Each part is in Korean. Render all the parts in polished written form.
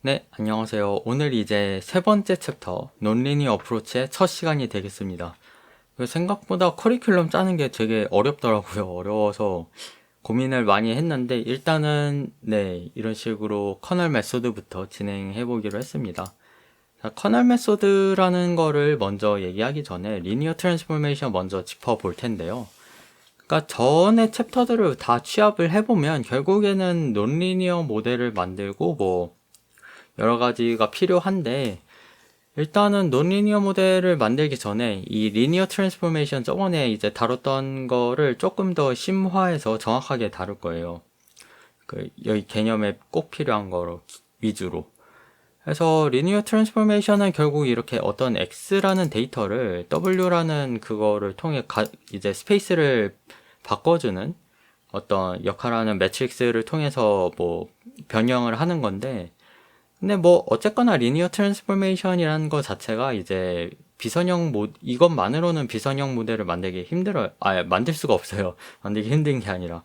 네, 안녕하세요. 오늘 이제 세 번째 챕터, 논리니어 어프로치의 첫 시간이 되겠습니다. 생각보다 커리큘럼 짜는 게 되게 어렵더라고요. 어려워서 고민을 많이 했는데, 일단은, 네, 이런 식으로 커널 메소드부터 진행해 보기로 했습니다. 자, 커널 메소드라는 거를 먼저 얘기하기 전에 리니어 트랜스포메이션 먼저 짚어볼 텐데요. 그러니까 전에 챕터들을 다 취합을 해보면 결국에는 논리니어 모델을 만들고 여러 가지가 필요한데, 일단은 논리니어 모델을 만들기 전에 이 리니어 트랜스포메이션 저번에 이제 다뤘던 거를 조금 더 심화해서 정확하게 다룰 거예요. 여기 개념에 꼭 필요한 거로 위주로. 그래서 리니어 트랜스포메이션은 결국 이렇게 어떤 x라는 데이터를 w라는 그거를 통해 이제 스페이스를 바꿔주는 어떤 역할하는 매트릭스를 통해서 변형을 하는 건데, 근데 어쨌거나 리니어 트랜스포메이션이라는 거 자체가 이제 이것만으로는 비선형 모델을 만들기 힘들어요. 만들 수가 없어요. 만들기 힘든 게 아니라.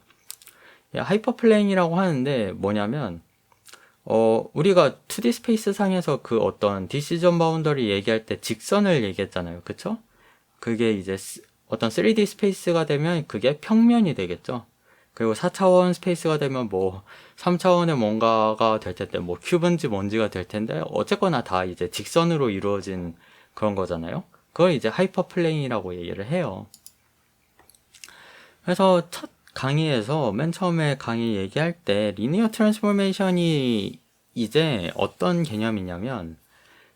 하이퍼플레인이라고 하는데 뭐냐면, 우리가 2D 스페이스 상에서 그 어떤 디시전 바운더리 얘기할 때 직선을 얘기했잖아요. 그쵸? 그게 이제 어떤 3D 스페이스가 되면 그게 평면이 되겠죠. 그리고 4차원 스페이스가 되면 3차원의 뭔가가 될 텐데, 큐브인지 뭔지가 될 텐데, 어쨌거나 다 이제 직선으로 이루어진 그런 거잖아요. 그걸 이제 하이퍼플레인이라고 얘기를 해요. 그래서 첫 강의에서 맨 처음에 강의 얘기할 때 리니어 트랜스포메이션이 이제 어떤 개념이냐면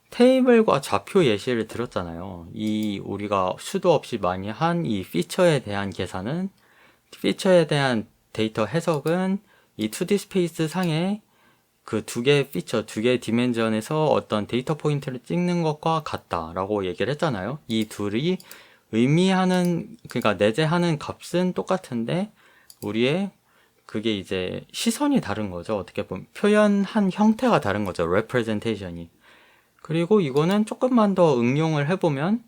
테이블과 좌표 예시를 들었잖아요. 이 우리가 수도 없이 많이 한 이 피처에 대한 계산은, 피처에 대한 데이터 해석은 이 2D 스페이스 상에 그 두 개의 피처, 두 개의 디멘전에서 어떤 데이터 포인트를 찍는 것과 같다라고 얘기를 했잖아요. 이 둘이 그러니까 내재하는 값은 똑같은데 우리의 그게 이제 시선이 다른 거죠. 어떻게 보면 표현한 형태가 다른 거죠. representation이. 그리고 이거는 조금만 더 응용을 해보면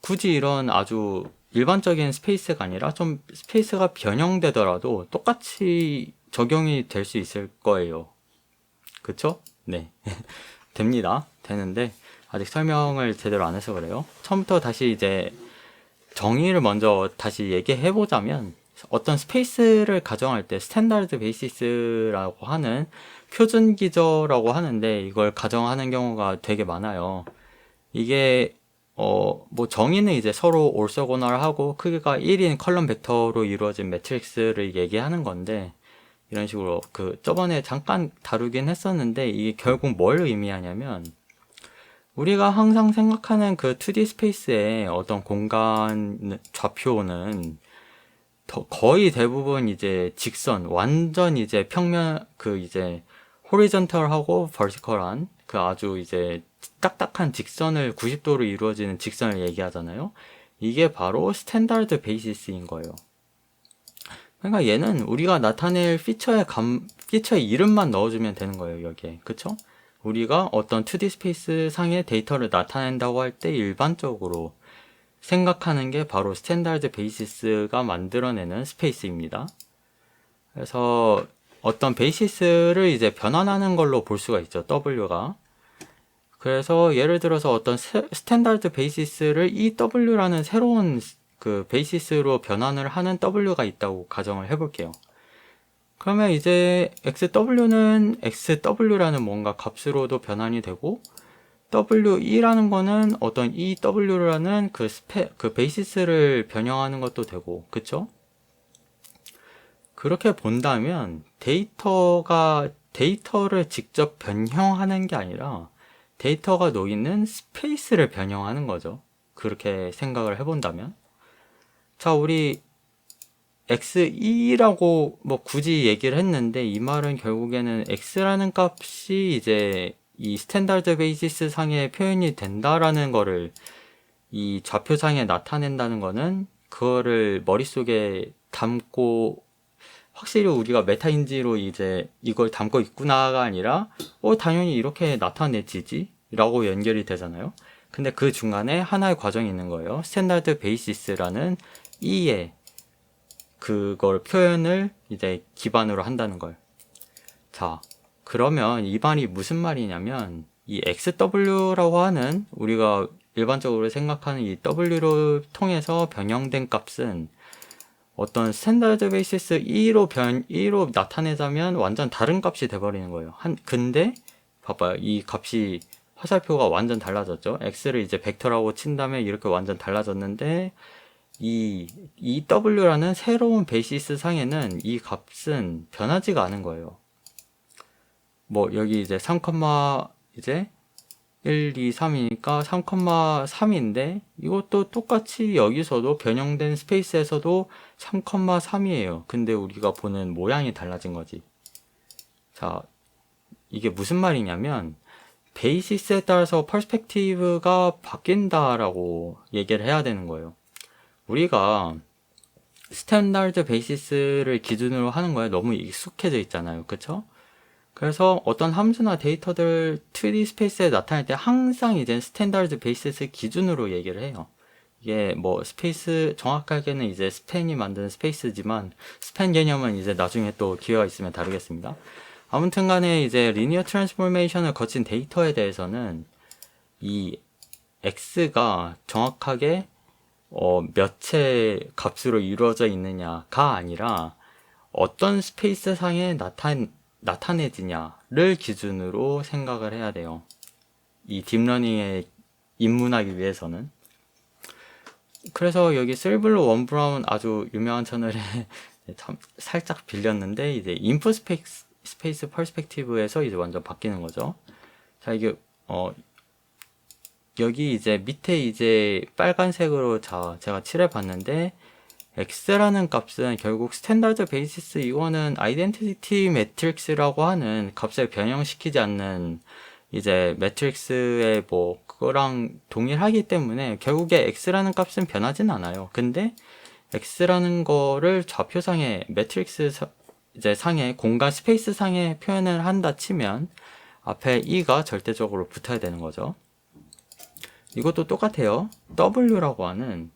굳이 이런 아주 일반적인 스페이스가 아니라 좀 스페이스가 변형되더라도 똑같이 적용이 될 수 있을 거예요. 그쵸? 네. 됩니다. 되는데 아직 설명을 제대로 안 해서 그래요. 처음부터 다시 이제 정의를 먼저 다시 얘기해 보자면, 어떤 스페이스를 가정할 때 스탠다드 베이시스라고 하는 표준 기저라고 하는데, 이걸 가정하는 경우가 되게 많아요. 이게 정의는 이제 서로 orthogonal하고 크기가 1인 컬럼 벡터로 이루어진 매트릭스를 얘기하는 건데, 이런 식으로 저번에 잠깐 다루긴 했었는데, 이게 결국 뭘 의미하냐면, 우리가 항상 생각하는 그 2D 스페이스의 어떤 공간 좌표는 거의 대부분 이제 직선, 완전 이제 평면, 이제 호리전털하고 버티컬한 그 아주 이제 딱딱한 직선을 90도로 이루어지는 직선을 얘기하잖아요. 이게 바로 스탠다드 베이시스인 거예요. 그러니까 얘는 우리가 나타낼 피처의 이름만 넣어주면 되는 거예요, 여기에. 그쵸? 우리가 어떤 2D 스페이스 상의 데이터를 나타낸다고 할 때 일반적으로 생각하는 게 바로 스탠다드 베이시스가 만들어내는 스페이스입니다. 그래서 어떤 베이시스를 이제 변환하는 걸로 볼 수가 있죠, W가. 그래서 예를 들어서 어떤 스탠다드 베이시스를 이 W라는 새로운 그 베이시스로 변환을 하는 W가 있다고 가정을 해볼게요. 그러면 이제 XW는 XW라는 뭔가 값으로도 변환이 되고, WE라는 거는 어떤 EW라는 그 베이시스를 변형하는 것도 되고, 그쵸? 그렇게 본다면 데이터를 직접 변형하는 게 아니라 데이터가 놓이는 스페이스를 변형하는 거죠. 그렇게 생각을 해본다면. 자, 우리 XE라고 굳이 얘기를 했는데, 이 말은 결국에는 X라는 값이 이제 이 스탠다드 베이시스 상에 표현이 된다라는 거를 이 좌표상에 나타낸다는 거는, 그거를 머릿속에 담고 확실히 우리가 메타인지로 이제 이걸 담고 있구나가 아니라 당연히 이렇게 나타내지지 라고 연결이 되잖아요. 근데 그 중간에 하나의 과정이 있는 거예요. 스탠다드 베이시스라는 E의 그걸 표현을 이제 기반으로 한다는 걸. 자, 그러면 이 말이 무슨 말이냐면 이 XW라고 하는 우리가 일반적으로 생각하는 이 W로 통해서 변형된 값은 어떤 스탠다드 베이시스 2로 나타내자면 완전 다른 값이 돼버리는 거예요. 근데 봐봐요. 이 값이 화살표가 완전 달라졌죠. x를 이제 벡터라고 친 다음에 이렇게 완전 달라졌는데 이 w라는 새로운 베이시스 상에는 이 값은 변하지가 않은 거예요. 뭐 여기 이제 3, 이제 1, 2, 3이니까 3,3인데 이것도 똑같이 여기서도 변형된 스페이스에서도 3,3이에요. 근데 우리가 보는 모양이 달라진 거지. 자, 이게 무슨 말이냐면 베이시스에 따라서 퍼스펙티브가 바뀐다라고 얘기를 해야 되는 거예요. 우리가 스탠다드 베이시스를 기준으로 하는 거에 너무 익숙해져 있잖아요. 그쵸? 그래서 어떤 함수나 데이터들 2D 스페이스에 나타날 때 항상 이제 스탠다드 베이시스 기준으로 얘기를 해요. 이게 뭐 스페이스, 정확하게는 이제 스팬이 만든 스페이스지만 스팬 개념은 이제 나중에 또 기회가 있으면 다루겠습니다. 아무튼 간에 이제 리니어 트랜스포메이션을 거친 데이터에 대해서는 이 x가 정확하게 몇의 값으로 이루어져 있느냐가 아니라 어떤 스페이스 상에 나타내지냐를 기준으로 생각을 해야 돼요. 이 딥러닝에 입문하기 위해서는. 그래서 여기 실블로 원브라운 아주 유명한 채널에 참 살짝 빌렸는데 이제 인풋 스페이스 퍼스펙티브에서 이제 완전 바뀌는 거죠. 자, 이게 여기 이제 밑에 이제 빨간색으로 제가 칠해 봤는데 x라는 값은 결국 스탠다드 베이시스 이거는 아이덴티티 매트릭스라고 하는 값을 변형시키지 않는 이제 매트릭스의 뭐 그거랑 동일하기 때문에 결국에 x라는 값은 변하진 않아요. 근데 x라는 거를 좌표상에 매트릭스 이제 상에 공간 스페이스 상에 표현을 한다 치면 앞에 e가 절대적으로 붙어야 되는 거죠. 이것도 똑같아요. w라고 하는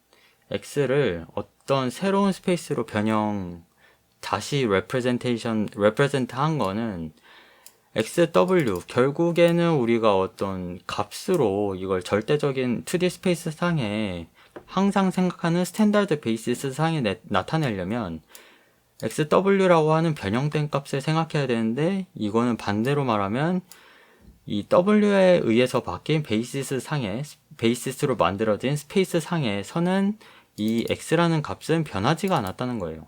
x를 어떤 새로운 스페이스로 다시 represent 한 거는 xw, 결국에는 우리가 어떤 값으로 이걸 절대적인 2D 스페이스 상에 항상 생각하는 스탠다드 베이시스 상에 나타내려면 xw라고 하는 변형된 값을 생각해야 되는데 이거는 반대로 말하면 이 w에 의해서 바뀐 베이시스로 만들어진 스페이스 상에서는 이 x라는 값은 변하지가 않았다는 거예요.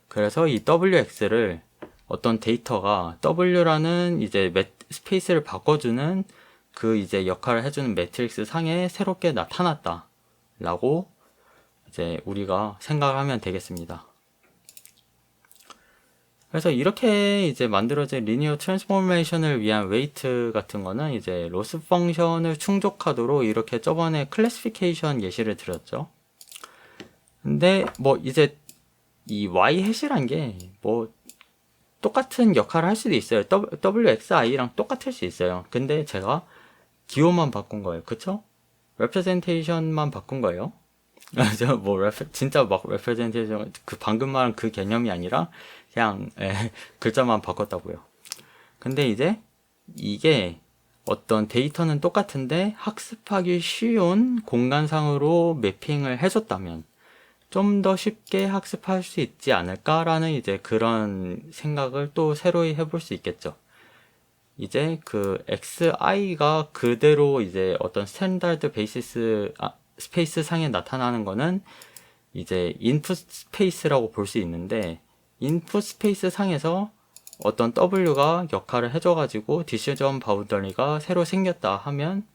그래서 이 wx를 어떤 데이터가 w라는 이제 스페이스를 바꿔주는 그 이제 역할을 해주는 매트릭스 상에 새롭게 나타났다 라고 이제 우리가 생각을 하면 되겠습니다. 그래서 이렇게 이제 만들어진 리니어 트랜스포메이션을 위한 웨이트 같은 거는 이제 로스 펑션을 충족하도록 이렇게 저번에 클래시피케이션 예시를 드렸죠. 근데 뭐 이제 이 y 해시란 게 뭐 똑같은 역할을 할 수도 있어요. wxi랑 똑같을 수 있어요. 근데 제가 기호만 바꾼 거예요. 그쵸? 레프레젠테이션만 바꾼 거예요. 진짜 막 레프레젠테이션 방금 말한 그 개념이 아니라 그냥 글자만 바꿨다고요. 근데 이제 이게 어떤 데이터는 똑같은데 학습하기 쉬운 공간상으로 매핑을 해줬다면 좀 더 쉽게 학습할 수 있지 않을까라는 이제 그런 생각을 또 새로이 해볼 수 있겠죠. 이제 그 xi가 그대로 이제 어떤 스탠다드 베이시스 스페이스 상에 나타나는 거는 이제 인풋 스페이스라고 볼 수 있는데 인풋 스페이스 상에서 어떤 w가 역할을 해줘가지고 디시전 바운더리가 새로 생겼다 하면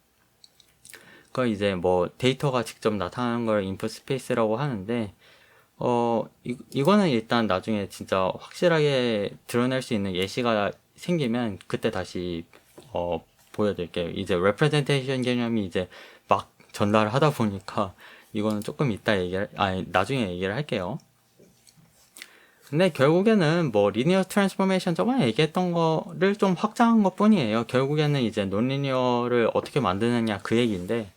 그걸 이제 뭐 데이터가 직접 나타나는 걸 인풋 스페이스라고 하는데 이거는 일단 나중에 진짜 확실하게 드러낼 수 있는 예시가 생기면 그때 다시 보여드릴게요. 이제 representation 개념이 이제 막 전달을 하다 보니까 이거는 조금 나중에 얘기를 할게요. 근데 결국에는 뭐 리니어 트랜스포메이션 저번에 얘기했던 거를 좀 확장한 것 뿐이에요. 결국에는 이제 논리니어를 어떻게 만드느냐 그 얘기인데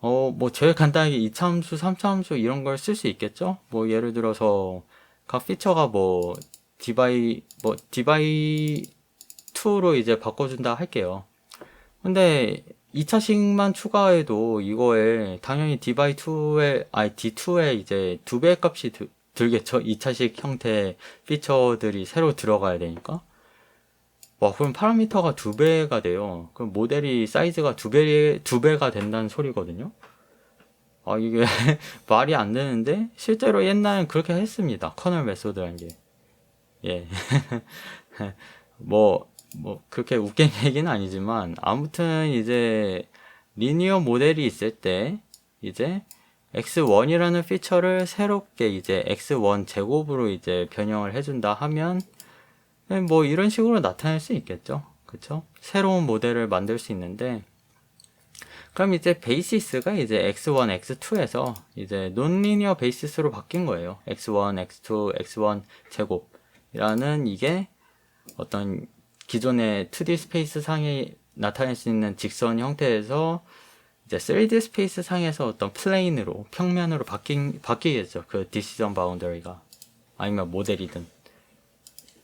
뭐 제일 간단하게 2차 함수, 3차 함수 이런 걸 쓸 수 있겠죠? 뭐 예를 들어서 각 피처가 뭐 디바이 X2로 이제 바꿔준다 할게요. 근데 2차식만 추가해도 이거에 당연히 D2에 이제 2배의 값이 들겠죠. 2차식 형태 피처들이 새로 들어가야 되니까. 와, 그럼 파라미터가 2배가 돼요. 그럼 모델이 사이즈가 2배가 된다는 소리거든요. 아, 이게 말이 안 되는데, 실제로 옛날엔 그렇게 했습니다. 커널 메소드라는 게. 예. 그렇게 웃긴 얘기는 아니지만, 아무튼 이제, 리니어 모델이 있을 때, 이제, X1이라는 피처를 새롭게 이제 X1 제곱으로 이제 변형을 해준다 하면, 뭐 이런 식으로 나타낼 수 있겠죠. 그쵸? 새로운 모델을 만들 수 있는데, 그럼 이제 베이시스가 이제 X1, X2에서 이제 논리니어 베이시스로 바뀐 거예요. X1, X2, X1 제곱이라는 이게 어떤 기존의 2D 스페이스 상에 나타낼 수 있는 직선 형태에서 이제 3D 스페이스 상에서 어떤 플레인으로, 평면으로 바뀌겠죠. 그 디시전 바운더리가. 아니면 모델이든.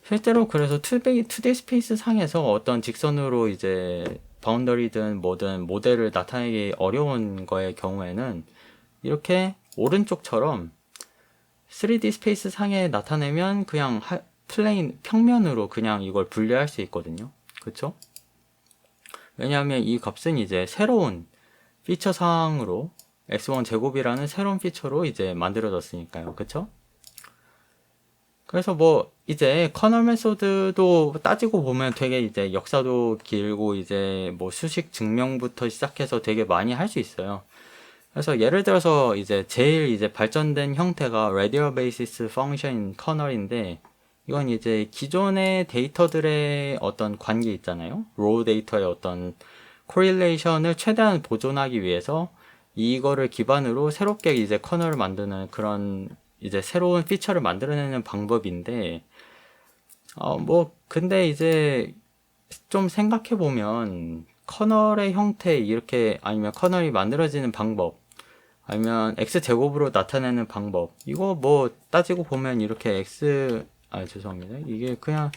실제로 그래서 2D 스페이스 상에서 어떤 직선으로 이제 바운더리든 뭐든 모델을 나타내기 어려운 거의 경우에는 이렇게 오른쪽처럼 3D 스페이스 상에 나타내면 그냥 플레인, 평면으로 그냥 이걸 분류할 수 있거든요. 그쵸? 왜냐하면 이 값은 이제 새로운 피처 상으로 x1 제곱이라는 새로운 피처로 이제 만들어졌으니까요. 그쵸? 그래서 뭐 이제 커널 메소드도 따지고 보면 되게 이제 역사도 길고 이제 뭐 수식 증명부터 시작해서 되게 많이 할 수 있어요. 그래서 예를 들어서 이제 제일 이제 발전된 형태가 radial basis function인 커널인데, 이건 이제 기존의 데이터들의 어떤 관계 있잖아요. raw 데이터의 어떤 코릴레이션을 최대한 보존하기 위해서 이거를 기반으로 새롭게 이제 커널을 만드는 그런 이제 새로운 피처를 만들어내는 방법인데, 근데 이제 좀 생각해보면, 커널의 형태, 이렇게, 아니면 커널이 만들어지는 방법, 아니면 X제곱으로 나타내는 방법, 이거 뭐 따지고 보면 이렇게 죄송합니다. 이게 그냥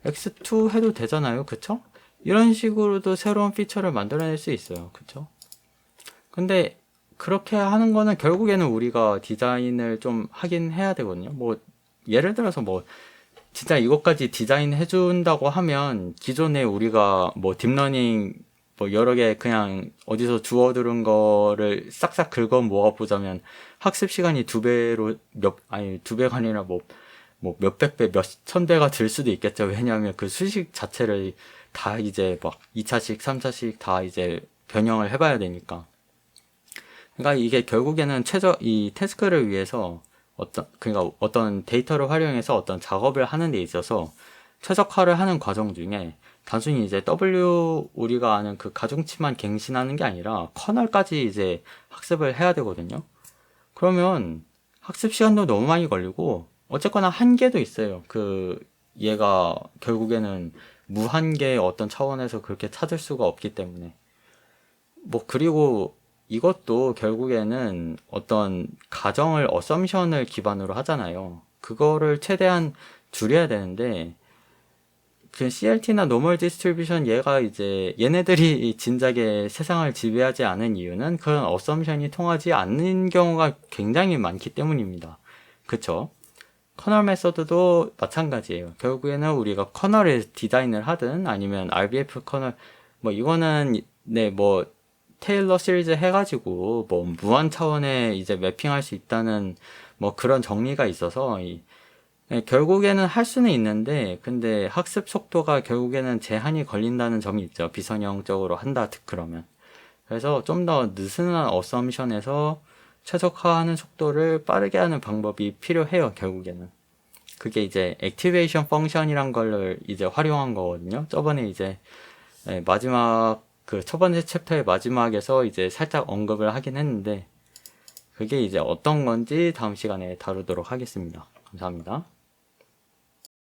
X2 해도 되잖아요. 그쵸? 이런 식으로도 새로운 피처를 만들어낼 수 있어요. 그쵸? 근데 그렇게 하는 거는 결국에는 우리가 디자인을 좀 하긴 해야 되거든요. 뭐 예를 들어서 뭐 진짜 이것까지 디자인 해준다고 하면 기존에 우리가 뭐 딥러닝 뭐 여러 개 그냥 어디서 주워 들은 거를 싹싹 긁어 모아 보자면 학습 시간이 2배로 두 배가 아니라 뭐 몇백 배, 몇천 배가 들 수도 있겠죠. 왜냐하면 그 수식 자체를 다 이제 막 2차식, 3차식 다 이제 변형을 해봐야 되니까. 그러니까 이게 결국에는 이 태스크를 위해서 그러니까 어떤 데이터를 활용해서 어떤 작업을 하는 데 있어서 최적화를 하는 과정 중에 단순히 이제 우리가 아는 그 가중치만 갱신하는 게 아니라 커널까지 이제 학습을 해야 되거든요. 그러면 학습 시간도 너무 많이 걸리고 어쨌거나 한계도 있어요. 얘가 결국에는 무한계의 어떤 차원에서 그렇게 찾을 수가 없기 때문에. 그리고 이것도 결국에는 어떤 어썸션을 기반으로 하잖아요. 그거를 최대한 줄여야 되는데, 그 CLT나 노멀 디스트리뷰션 얘네들이 진작에 세상을 지배하지 않은 이유는 그런 어썸션이 통하지 않는 경우가 굉장히 많기 때문입니다. 그쵸? 커널 메서드도 마찬가지예요. 결국에는 우리가 커널을 디자인을 하든 아니면 RBF 커널, 이거는 테일러 시리즈 해가지고 무한 차원에 이제 매핑할 수 있다는 그런 정리가 있어서 결국에는 할 수는 있는데, 근데 학습 속도가 결국에는 제한이 걸린다는 점이 있죠. 비선형적으로 한다 그러면. 그래서 좀 더 느슨한 어썸션에서 최적화하는 속도를 빠르게 하는 방법이 필요해요. 결국에는. 그게 이제 액티베이션 펑션이란 걸 이제 활용한 거거든요. 저번에 이제 첫 번째 챕터의 마지막에서 이제 살짝 언급을 하긴 했는데, 그게 이제 어떤 건지 다음 시간에 다루도록 하겠습니다. 감사합니다.